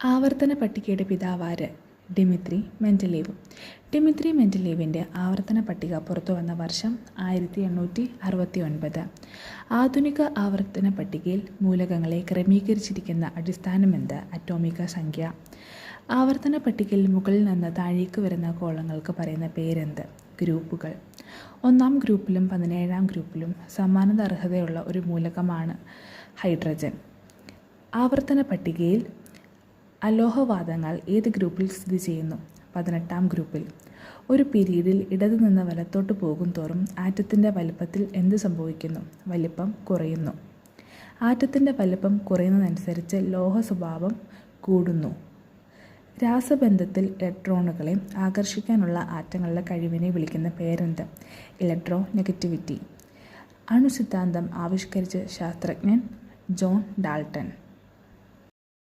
ആവർത്തന പട്ടികയുടെ പിതാവാര്? Dmitri Mendeleev. ഡിമിത്രി മെൻഡലീവിൻ്റെ ആവർത്തന പട്ടിക പുറത്തുവന്ന വർഷം 1869. ആധുനിക ആവർത്തന പട്ടികയിൽ മൂലകങ്ങളെ ക്രമീകരിച്ചിരിക്കുന്ന അടിസ്ഥാനമെന്ത്? അറ്റോമിക സംഖ്യ. ആവർത്തന പട്ടികയിൽ മുകളിൽ നിന്ന് താഴേക്ക് വരുന്ന കോളങ്ങൾക്ക് പറയുന്ന പേരെന്ത്? ഗ്രൂപ്പുകൾ. 1-ാം ഗ്രൂപ്പിലും 17-ാം ഗ്രൂപ്പിലും സമാനത അർഹതയുള്ള ഒരു മൂലകമാണ് ഹൈഡ്രജൻ. ആവർത്തന പട്ടികയിൽ അലോഹവാതകങ്ങൾ ഏത് ഗ്രൂപ്പിൽ സ്ഥിതി ചെയ്യുന്നു? 18-ാം ഗ്രൂപ്പിൽ. ഒരു പീരീഡിൽ ഇടതു നിന്ന് വലത്തോട്ട് പോകും തോറും ആറ്റത്തിൻ്റെ വലിപ്പത്തിൽ എന്ത് സംഭവിക്കുന്നു? വലിപ്പം കുറയുന്നു. ആറ്റത്തിൻ്റെ വലിപ്പം കുറയുന്നതനുസരിച്ച് ലോഹ സ്വഭാവം കൂടുന്നു. രാസബന്ധത്തിൽ ഇലക്ട്രോണുകളെ ആകർഷിക്കാനുള്ള ആറ്റങ്ങളുടെ കഴിവിനെ വിളിക്കുന്ന പേരെന്ത്? Electro negativity. അണുസിദ്ധാന്തം ആവിഷ്കരിച്ച ശാസ്ത്രജ്ഞൻ ജോൺ ഡാൾട്ടൺ.